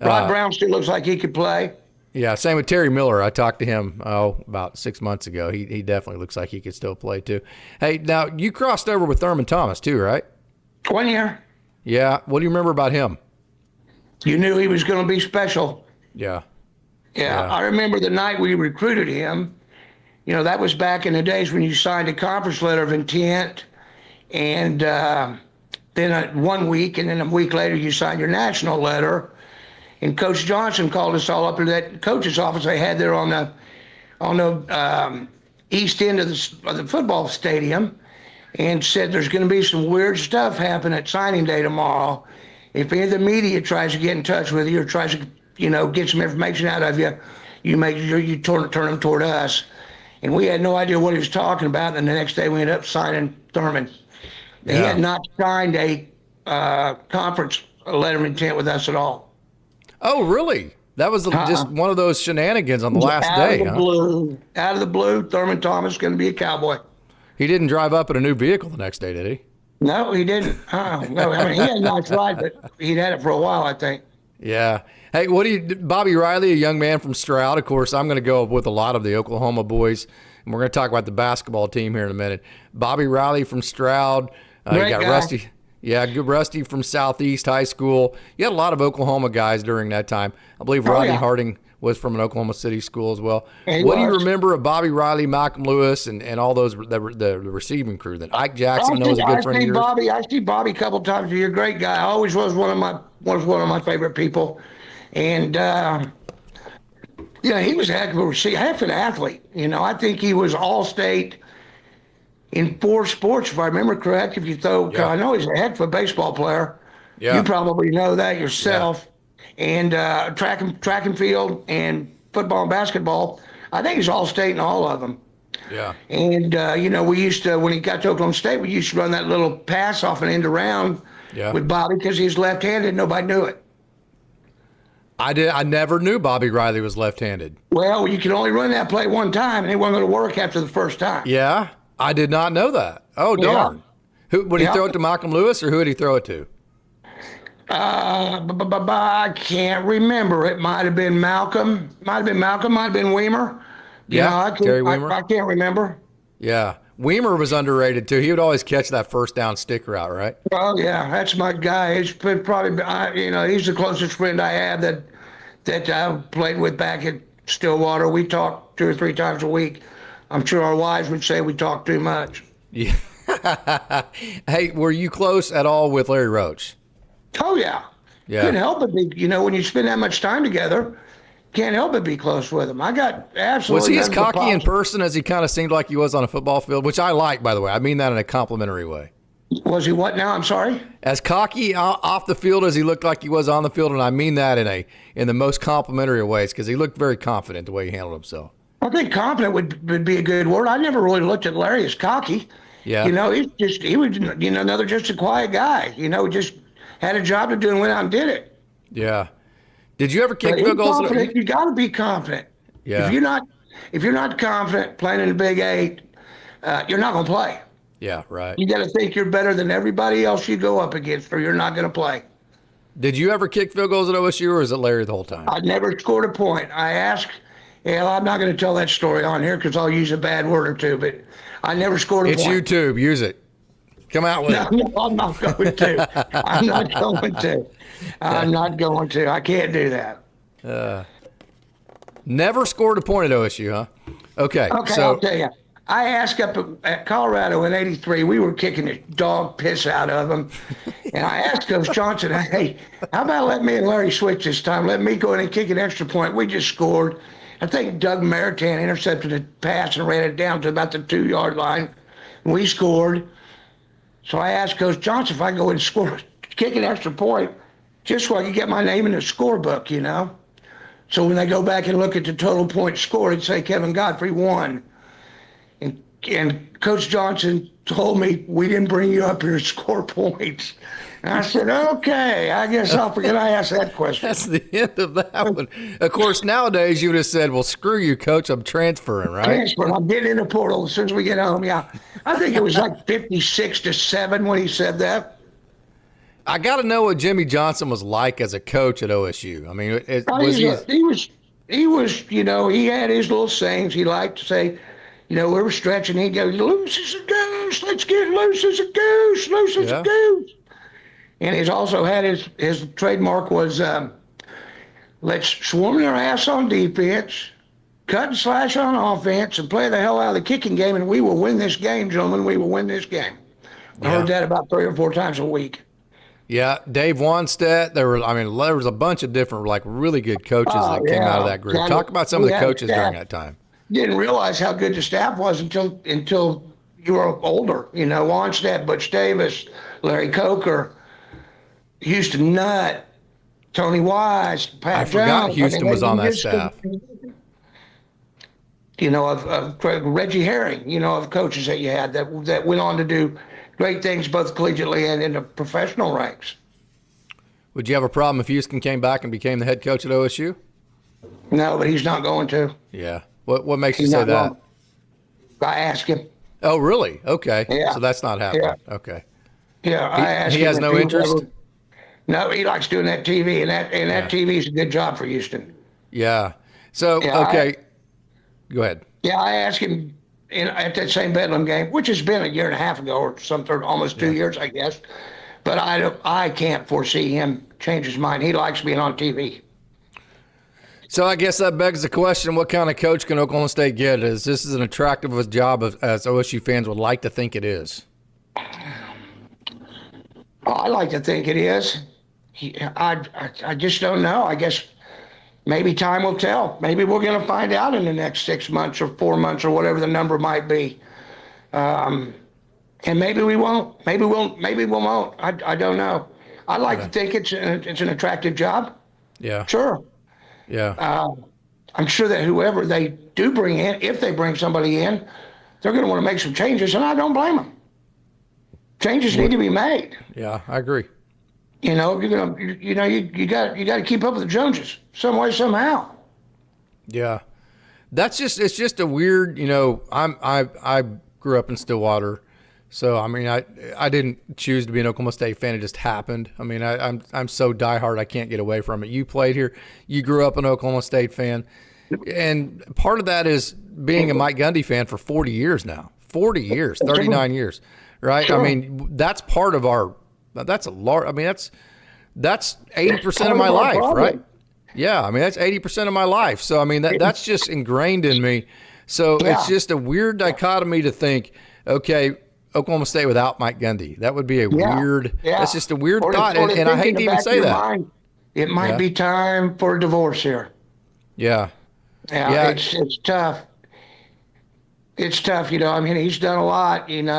Rod Brown still looks like he could play. Yeah, same with Terry Miller. I talked to him about 6 months ago. He definitely looks like he could still play too. Hey, now you crossed over with Thurman Thomas too, right? 1 year. Yeah. What do you remember about him? You knew he was going to be special. Yeah. I remember the night we recruited him. That was back in the days when you signed a conference letter of intent, and then 1 week, and then a week later you signed your national letter. And Coach Johnson called us all up to that coach's office they had there on the east end of the football stadium, and said there's going to be some weird stuff happen at signing day tomorrow. If any of the media tries to get in touch with you or tries to get some information out of you, you make sure you turn them toward us. And we had no idea what he was talking about. And the next day we ended up signing Thurman. Yeah. He had not signed a conference letter of intent with us at all. Oh, really? That was just one of those shenanigans on the last day. Out of the blue, Thurman Thomas is going to be a Cowboy. He didn't drive up in a new vehicle the next day, did he? No, he didn't. No, he had a nice ride, but he'd had it for a while, I think. Yeah. Hey, Bobby Riley, a young man from Stroud. Of course, I'm going to go with a lot of the Oklahoma boys and we're going to talk about the basketball team here in a minute. Bobby Riley from Stroud. You Great got guy. Rusty. Yeah, good Rusty from Southeast High School. You had a lot of Oklahoma guys during that time. I believe Rodney yeah. Harding was from an Oklahoma City school as well. He What do you was. remember of Bobby Riley, Malcolm Lewis, and all those the receiving crew? Then Ike Jackson, I know, was a good friend of yours. I see Bobby a couple times a year. Great guy. Always was one of my favorite people, and he was a heck of a receiver, half an athlete. I think he was all-state in 4 sports, if I remember correct. If you throw, Yeah. I know he's a heck of a baseball player. Yeah. You probably know that yourself. And track and field and football and basketball. I think he's all-state in all of them. Yeah. And, we used to, when he got to Oklahoma State, we used to run that little pass off and end around with Bobby because he's left-handed. Nobody knew it. I never knew Bobby Riley was left-handed. Well, you can only run that play one time, and it wasn't going to work after the first time. Yeah, I did not know that. Oh, darn. Who would he throw it to, Malcolm Lewis, or who would he throw it to? I can't remember. It might have been Malcolm. Might have been Weimer. Terry Weimer. I can't remember. Yeah. Weimer was underrated, too. He would always catch that first down sticker out, right? Oh yeah, that's my guy. He's he's the closest friend I have that I played with back at Stillwater. We talk 2 or 3 times a week. I'm sure our wives would say we talk too much. Yeah. Hey, were you close at all with Larry Roach? Oh yeah. Couldn't help but be. When you spend that much time together, can't help but be close with him. I got absolutely. Was he as nothing but cocky in positive. person as he kind of seemed like he was on a football field, which I like, by the way. I mean that in a complimentary way. Was he what now? I'm sorry. As cocky off the field as he looked like he was on the field, and I mean that in the most complimentary of ways, because he looked very confident the way he handled himself. I think confident would be a good word. I never really looked at Larry as cocky. Yeah. He was another just a quiet guy. Just had a job to do and went out and did it. Yeah. Did you ever kick But field goals? you got to be confident. Yeah. If you're not confident playing in the Big 8, you're not going to play. Yeah, right. You got to think you're better than everybody else you go up against, or you're not going to play. Did you ever kick field goals at OSU, or is it Larry the whole time? I never scored a point. I asked. I'm not going to tell that story on here because I'll use a bad word or two, but I never scored a It's point. YouTube. Use it. Come out with it. No, I'm not going to. I'm not going to. I'm not going to. I can't do that. Never scored a point at OSU, huh? Okay. Okay, So, I'll tell you. I asked up at Colorado in '83. We were kicking the dog piss out of them, and I asked Coach Johnson, "Hey, how about let me and Larry switch this time? Let me go in and kick an extra point." We just scored. I think Doug Maritan intercepted a pass and ran it down to about the 2-yard line. We scored. So I asked Coach Johnson if I could go and score, kick an extra point, just so I could get my name in the scorebook, So when they go back and look at the total points scored, it'd say Kevin Godfrey won. And Coach Johnson told me, we didn't bring you up here to score points. And I said, okay, I guess I'll forget I asked that question. that's the end of that one. Of course, nowadays you would have said, well, screw you, Coach. I'm transferring, right? Transfer. I'm getting in the portal as soon as we get home. Yeah. I think it was like 56-7 when he said that. I got to know what Jimmy Johnson was like as a coach at OSU. I mean, He was, he had his little sayings. He liked to say, we were stretching. He'd go, loose as a goose. Let's get loose as a goose. Loose as a goose. And he's also had his trademark was, let's swarm their ass on defense, cut and slash on offense, and play the hell out of the kicking game, and we will win this game, gentlemen. We will win this game. I heard that about 3 or 4 times a week. Yeah, Dave Wanstead. There was a bunch of different, really good coaches that came out of that group. Talk about some of the coaches during that time. Didn't realize how good the staff was until you were older. Wanstead, Butch Davis, Larry Coker, Houston Nutt, Tony Wise, Pat I forgot Jones. Houston was on that staff. Of Reggie Herring, of coaches that you had that went on to do great things both collegiately and in the professional ranks. Would you have a problem if Houston came back and became the head coach at OSU? No, but he's not going to. Yeah. What makes you say that? I asked him. Oh, really? Okay. Yeah. So that's not happening. Yeah. Okay. Yeah, I asked him. He has no interest? No, he likes doing that TV, and that TV is a good job for Houston. Yeah. So, Yeah, okay. Go ahead. Yeah, I asked him at that same Bedlam game, which has been a year and a half ago or something, almost 2 years, I guess. But I can't foresee him change his mind. He likes being on TV. So I guess that begs the question: what kind of coach can Oklahoma State get? Is this as attractive of a job as OSU fans would like to think it is? I like to think it is. I just don't know. I guess maybe time will tell. Maybe we're going to find out in the next 6 months or 4 months or whatever the number might be. And maybe we won't. Maybe we won't. I don't know. I like to think it's an attractive job. Yeah. Sure. Yeah. I'm sure that whoever they do bring in, if they bring somebody in, they're going to want to make some changes, and I don't blame them. Changes need to be made. Yeah, I agree. You know, you got to keep up with the Joneses some way, somehow. Yeah. It's just a weird, I grew up in Stillwater. So, I mean, I didn't choose to be an Oklahoma State fan. It just happened. I mean, I'm so diehard I can't get away from it. You played here. You grew up an Oklahoma State fan. And part of that is being a Mike Gundy fan for 40 years now. 40 years, 39 years, right? Sure. I mean, that's part of that's 80% of my life, right? Yeah, I mean, that's 80% of my life. So, I mean, that's just ingrained in me. So it's just a weird dichotomy to think, okay, Oklahoma State without Mike Gundy. That would be a weird, that's just a weird thought. And I hate to even say that. It might be time for a divorce here. Yeah. Yeah. It's tough. It's tough, I mean, he's done a lot, and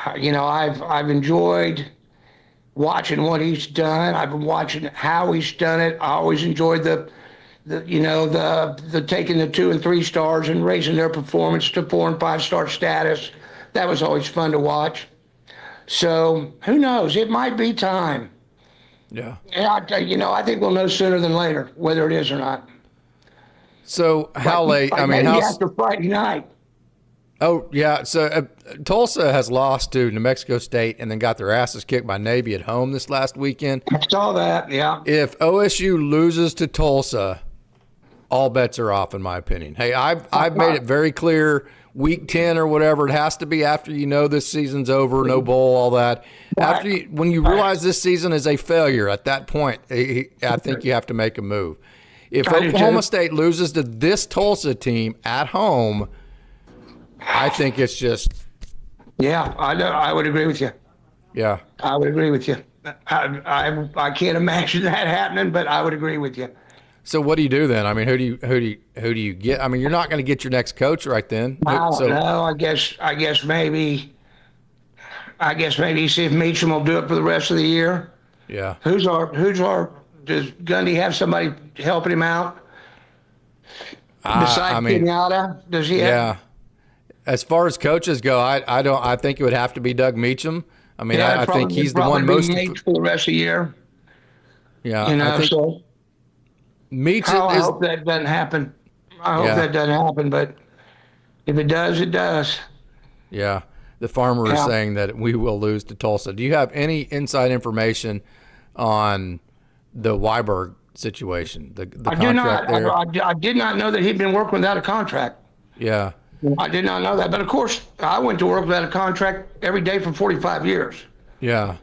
I've enjoyed watching what he's done. I've been watching how he's done it. I always enjoyed the taking the 2 and 3 stars and raising their performance to 4 and 5 star status. That was always fun to watch. So who knows? It might be time. Yeah. I think we'll know sooner than later whether it is or not. So how late? I mean, how after Friday night? Oh yeah. So Tulsa has lost to New Mexico State and then got their asses kicked by Navy at home this last weekend. I saw that. Yeah. If OSU loses to Tulsa, all bets are off, in my opinion. Hey, I've made it very clear. Week 10 or whatever, it has to be after this season's over, no bowl, all that. Right. When you realize this season is a failure, at that point, I think you have to make a move. If Oklahoma State loses to this Tulsa team at home, I think it's just. Yeah, I know. I would agree with you. Yeah, I would agree with you. I can't imagine that happening, but I would agree with you. So what do you do then? I mean, who do you get? I mean, you're not going to get your next coach right then. No, I guess maybe see if Meacham will do it for the rest of the year. Yeah. Does Gundy have somebody helping him out? Besides Pinata, does he have? Yeah. As far as coaches go, I think it would have to be Doug Meacham. I mean, I think he's the one most for the rest of the year. Yeah. I think so. Meacham I hope that doesn't happen. But if it does, it does. Yeah. The farmer is saying that we will lose to Tulsa. Do you have any inside information on the Weiberg situation? The contract there? I did not know that he'd been working without a contract. Yeah. I did not know that. But, of course, I went to work without a contract every day for 45 years. Yeah.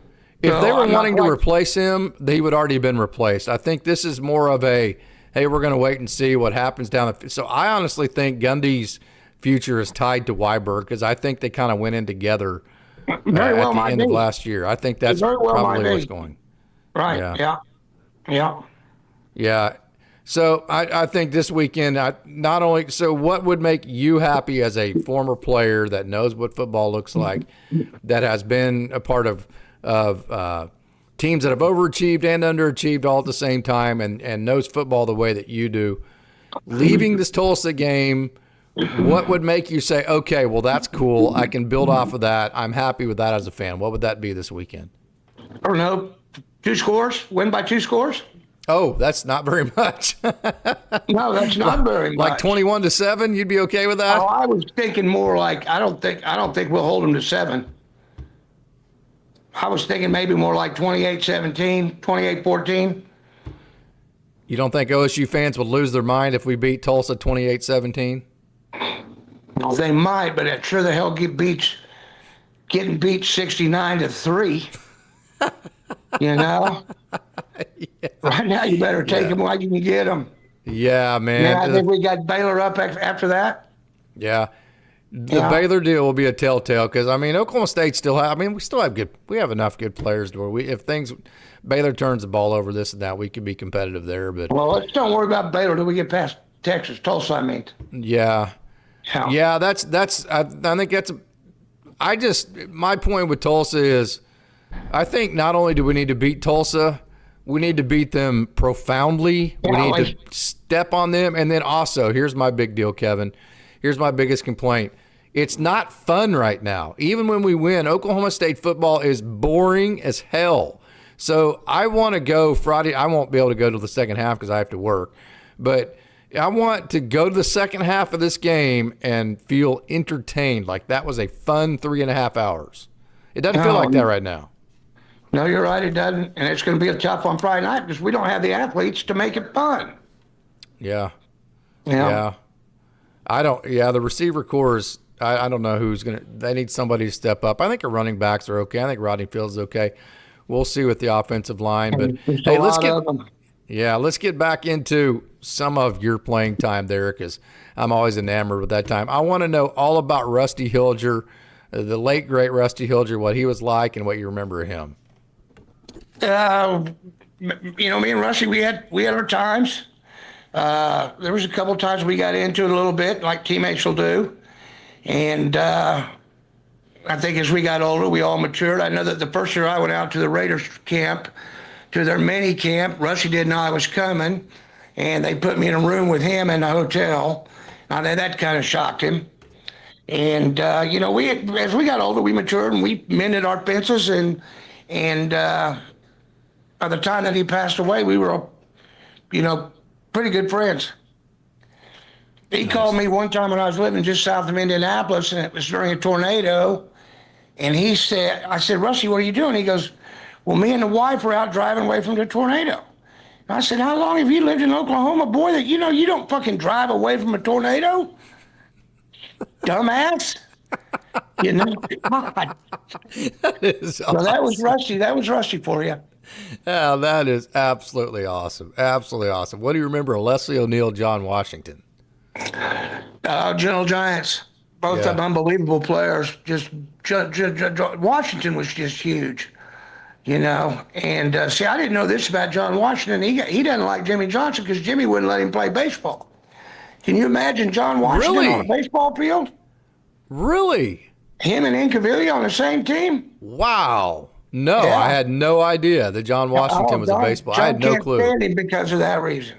If they were wanting to replace him, he would already have been replaced. I think this is more of a, hey, we're going to wait and see what happens down the – so I honestly think Gundy's future is tied to Weiberg because I think they kind of went in together at the end of last year. I think that's probably what's going. Right. Yeah. So I think this weekend, not only – so what would make you happy as a former player that knows what football looks like, that has been a part of teams that have overachieved and underachieved all at the same time and knows football the way that you do, leaving this Tulsa game, what would make you say, okay, well, that's cool. I can build off of that. I'm happy with that as a fan. What would that be this weekend? I don't know. 2 scores? Win by 2 scores? Oh, that's not very much. No, that's not very much. Like 21-7, you'd be okay with that? Oh, I was thinking more like I don't think we'll hold them to 7. I was thinking maybe more like 28-17, 28-14. You don't think OSU fans would lose their mind if we beat Tulsa 28-17? Well, they might, but it sure the hell getting beat 69-3. You know, Yeah. right now you better take Yeah. them while you can get them. Yeah, Yeah, I man. think we got Baylor up after that. Yeah. The Yeah. Baylor deal will be a telltale because, I mean, Oklahoma State still have, I mean, we have enough good players to where Baylor turns the ball over this and that, we could be competitive there. But Well, let's don't worry about Baylor till we get past Texas, Tulsa, I mean. yeah. Yeah. Yeah, I think my point with Tulsa is I think not only do we need to beat Tulsa, we need to beat them profoundly. We need to step on them. And then also, here's my big deal, Kevin. Here's my biggest complaint. It's not fun right now. Even when we win, Oklahoma State football is boring as hell. So I want to go Friday. I won't be able to go to the second half because I have to work. But I want to go to the second half of this game and feel entertained. Like that was a fun 3.5 hours. It doesn't feel like that right now. No, you're right. It doesn't. And it's going to be tough on Friday night because we don't have the athletes to make it fun. Yeah. Yeah. The receiver corps is, I don't know they need somebody to step up. I think our running backs are okay. I think Rodney Fields is okay. We'll see with the offensive line. But hey, let's get back into some of your playing time there because I'm always enamored with that time. I want to know all about Rusty Hilger, the late, great Rusty Hilger, what he was like and what you remember of him. Me and Rusty, we had our times. There was a couple of times we got into it a little bit, like teammates will do. And I think as we got older, we all matured. I know that the first year I went out to the Raiders camp, to their mini camp, Rusty didn't know I was coming, and they put me in a room with him in the hotel. Now that kind of shocked him. And as we got older, we matured and we mended our fences. And by the time that he passed away, we were, pretty good friends. He called me one time when I was living just south of Indianapolis, and it was during a tornado. And I said, Rusty, what are you doing? He goes, well, me and the wife were out driving away from the tornado. And I said, how long have you lived in Oklahoma, boy, that you don't fucking drive away from a tornado? Dumbass. God. That is awesome. So that was Rusty. That was Rusty for you. Yeah, that is absolutely awesome. Absolutely awesome. What do you remember of Leslie O'Neal, John Washington? Gentle Giants. Both of them unbelievable players. Washington was just huge, And I didn't know this about John Washington. He doesn't like Jimmy Johnson because Jimmy wouldn't let him play baseball. Can you imagine John Washington on a baseball field? Really? Him and Incaviglia on the same team? Wow. No, yeah. I had no idea that John Washington was a baseball. I had no clue. Stand him because of that reason.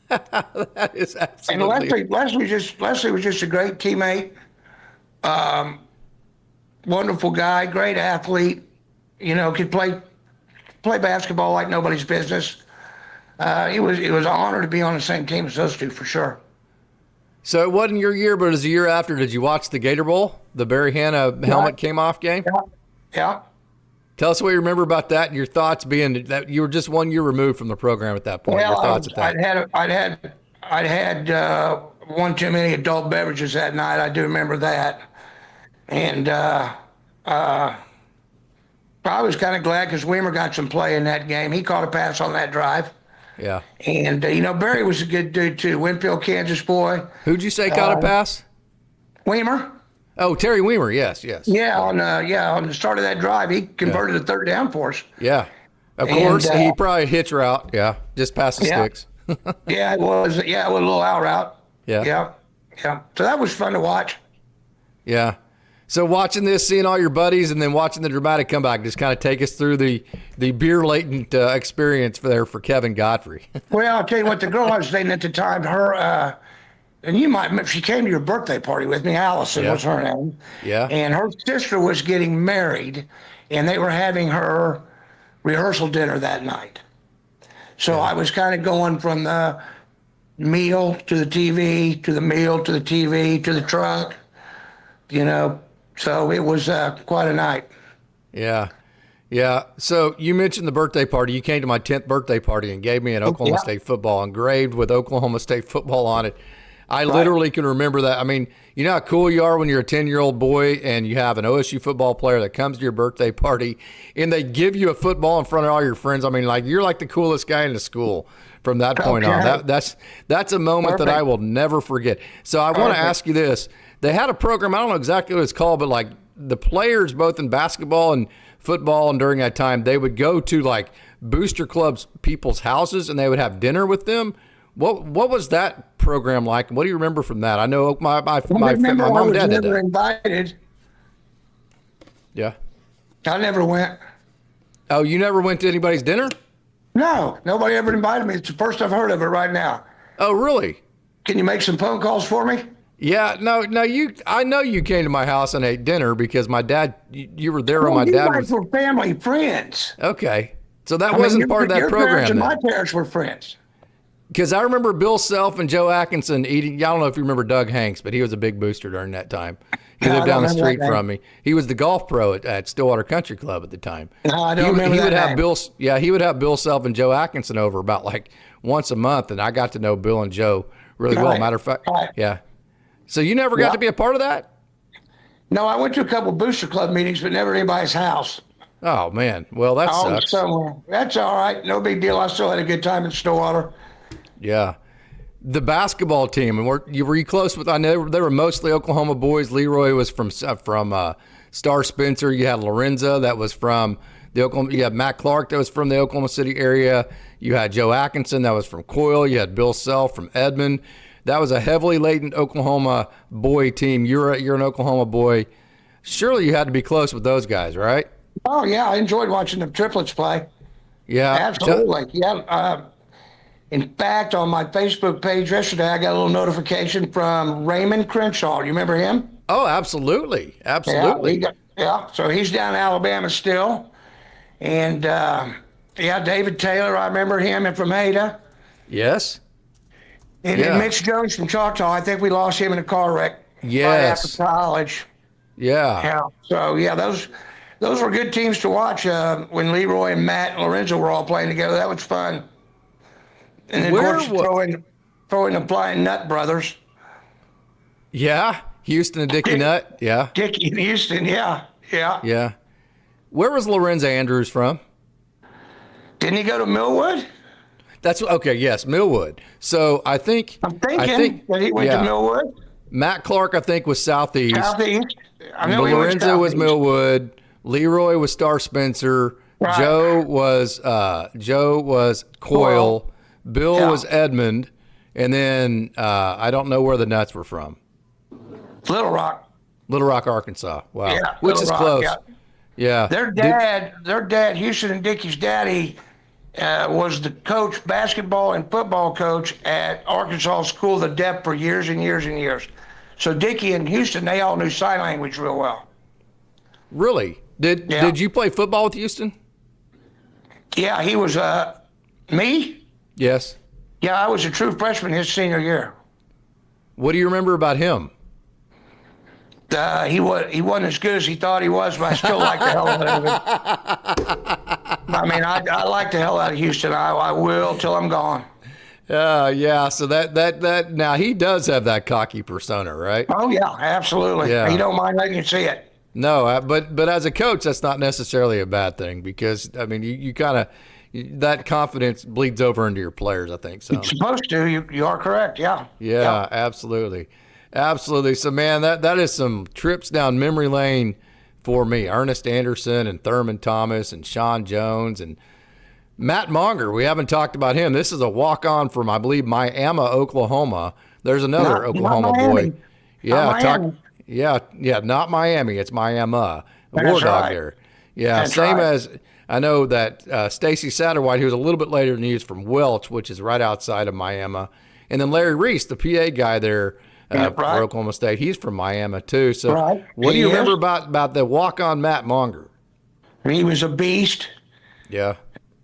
That is absolutely. And Leslie was just a great teammate, wonderful guy, great athlete. Could play basketball like nobody's business. It was an honor to be on the same team as those two for sure. So it wasn't your year, but it was the year after. Did you watch the Gator Bowl, the Barry Hanna helmet came off game? Yeah. Tell us what you remember about that and your thoughts being that you were just 1 year removed from the program at that point. Well, your thoughts at that. I'd had one too many adult beverages that night. I do remember that. And I was kind of glad because Weimer got some play in that game. He caught a pass on that drive. Yeah. And, Barry was a good dude, too. Winfield, Kansas boy. Who'd you say caught a pass? Weimer. Oh, Terry Weimer. Yes. Yeah, on the start of that drive, he converted a third down for us. Yeah. Of course, he probably hitch route. Yeah, just past the sticks. Yeah, it was. Yeah, it was a little out route. Yeah. So that was fun to watch. Yeah. So watching this, seeing all your buddies, and then watching the dramatic comeback, just kind of take us through the beer latent experience for Kevin Godfrey. Well, I'll tell you what, the girl I was dating at the time, her, and you might remember, she came to your birthday party with me. Allison was her name. Yeah. And her sister was getting married, and they were having her rehearsal dinner that night. So I was kind of going from the meal to the TV, to the meal to the TV, to the truck, So it was quite a night. Yeah. Yeah. So you mentioned the birthday party. You came to my 10th birthday party and gave me an Oklahoma State football engraved with Oklahoma State football on it. I literally can remember that. I mean, you know how cool you are when you're a 10-year-old boy and you have an OSU football player that comes to your birthday party and they give you a football in front of all your friends. I mean, like, you're like the coolest guy in the school from that point on. That's a moment that I will never forget. So I want to ask you this. They had a program, I don't know exactly what it's called, but like the players both in basketball and football, and during that time, they would go to like booster clubs, people's houses, and they would have dinner with them. What was that program like? What do you remember from that? I know my mom and dad did that. Invited. Yeah. I never went. Oh, you never went to anybody's dinner? No, nobody ever invited me. It's the first I've heard of it right now. Oh, really? Can you make some phone calls for me? Yeah, no. I know you came to my house and ate dinner because my dad. You were there when my dad was. Were family friends. Okay, so that wasn't part of that program. Parents and then. my parents were friends. Because I remember Bill Self and Joe Atkinson eating. I don't know if you remember Doug Hanks, but he was a big booster during that time. He lived down the street from me. He was the golf pro at Stillwater Country Club at the time. No, I don't remember he would that have name. he would have Bill Self and Joe Atkinson over about like once a month, and I got to know Bill and Joe really well. Matter of fact, yeah. So you never got to be a part of that? No, I went to a couple booster club meetings, but never anybody's house. Oh man, well that sucks. Somewhere. That's all right. No big deal. I still had a good time in Stillwater. Yeah. The basketball team, and were you close with? I know they were mostly Oklahoma boys. Leroy was from Star Spencer. You had Lorenzo that was from the Oklahoma. You had Matt Clark that was from the Oklahoma City area. You had Joe Atkinson that was from Coyle. You had Bill Self from Edmond. That was a heavily laden Oklahoma boy team. You're an Oklahoma boy. Surely you had to be close with those guys, right? Oh yeah, I enjoyed watching the triplets play. Yeah, absolutely. Yeah. In fact, on my Facebook page yesterday, I got a little notification from Raymond Crenshaw. You remember him? Oh, absolutely. So he's down in Alabama still. And, David Taylor, I remember him from Ada. Yes. And Mitch Jones from Choctaw, I think we lost him in a car wreck right after college. Yeah. So, those were good teams to watch when Leroy and Matt and Lorenzo were all playing together. That was fun. And then, of course, throwing the Flying Nut brothers. Yeah, Houston and Dickie Nutt. Yeah. Dickie and Houston, yeah. Where was Lorenzo Andrews from? Didn't he go to Millwood? Yes, Millwood. So I think that he went to Millwood. Matt Clark, I think, was Southeast. I know Lorenzo was Millwood. Leroy was Star Spencer. Right. Joe was Coyle. Bill was Edmond, and then I don't know where the Nuts were from. Little Rock, Arkansas. Wow, which is close. Yeah. Their dad, Houston and Dickie's daddy, was the coach, basketball and football coach at Arkansas School of the Deaf for years and years and years. So Dickie and Houston, they all knew sign language real well. Really? Did you play football with Houston? Yeah, he was me. Yes. Yeah, I was a true freshman his senior year. What do you remember about him? He wasn't as good as he thought he was, but I still like the hell out of him. I mean, I like the hell out of Houston. I will till I'm gone. Yeah. So that now he does have that cocky persona, right? Oh yeah, absolutely. Yeah. He don't mind letting you see it. No, but as a coach, that's not necessarily a bad thing because I mean you kind of. That confidence bleeds over into your players, I think. So it's supposed to. You are correct. Yeah. Yeah. Absolutely. So, man, that is some trips down memory lane for me. Ernest Anderson and Thurman Thomas and Sean Jones and Matt Monger. We haven't talked about him. This is a walk-on from, I believe, Miami, Oklahoma. There's another Oklahoma boy. Yeah. Not Miami. It's Miami. A war dog there. Yeah. That's same as. I know that Stacy Satterwhite, who was a little bit later than he was from Welch, which is right outside of Miami. And then Larry Reese, the PA guy there for Oklahoma State, he's from Miami too. So what do you remember about the walk-on Matt Monger? He was a beast. Yeah.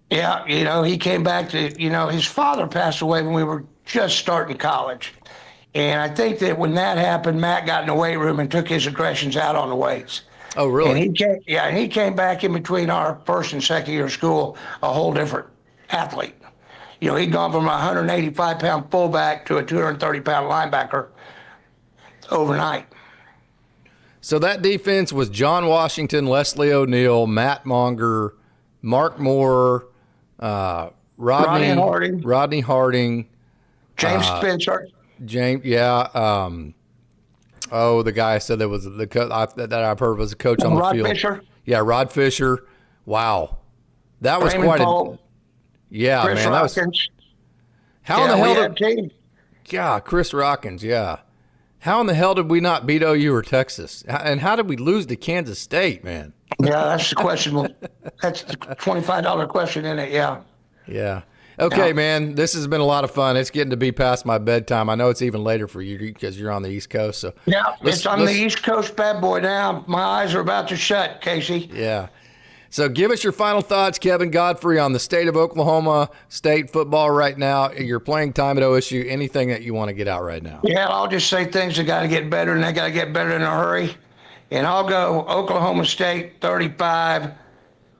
Yeah, he came back to, his father passed away when we were just starting college. And I think that when that happened, Matt got in the weight room and took his aggressions out on the weights. Oh, really? And he came back in between our first and second year of school a whole different athlete. He'd gone from a 185-pound fullback to a 230-pound linebacker overnight. So that defense was John Washington, Leslie O'Neal, Matt Monger, Mark Moore, Rodney Harding, James Spencer. James, yeah. The guy I said that was the that I've heard was a coach on the Rod field. Fisher. Yeah, Rod Fisher. Wow, that was Raymond quite Pope, a. Yeah, Chris man, that was. Rockins. How in the we hell had did? teams. Yeah, Chris Rockins. Yeah, how in the hell did we not beat OU or Texas? And how did we lose to Kansas State, man? Yeah, that's the question. That's the $25 question, isn't it? Yeah. Yeah. Okay, Yeah. man, this has been a lot of fun. It's getting to be past my bedtime. I know it's even later for you because you're on the East Coast. So Yeah, I'm the East Coast bad boy now. My eyes are about to shut, Casey. Yeah. So give us your final thoughts, Kevin Godfrey, on the state of Oklahoma State football right now. Your playing time at OSU, anything that you want to get out right now. Yeah, I'll just say things that got to get better, and they got to get better in a hurry. And I'll go Oklahoma State 35,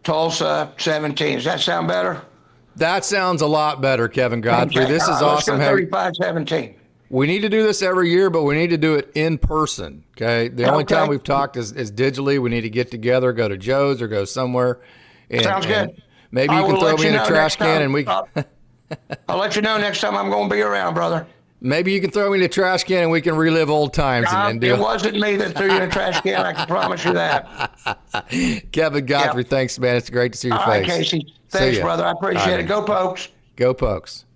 Tulsa 17. Does that sound better? That sounds a lot better, Kevin Godfrey. Okay, This is let's awesome. go 35-17. We need to do this every year, but we need to do it in person. Okay. The only Okay. time we've talked is digitally. We need to get together, go to Joe's or go somewhere. And, Sounds good. and maybe you I can will throw let me you in a know trash next can time. and we I'll let you know next time I'm going to be around, brother. maybe you can throw me in a trash can and we can relive old times and do It wasn't me that threw you in a trash can. I can promise you that. Kevin Godfrey, Yeah. thanks, man. It's great to see your All face. right, Casey. See Thanks, ya. brother. I appreciate All right. it. Go Pokes. Go Pokes.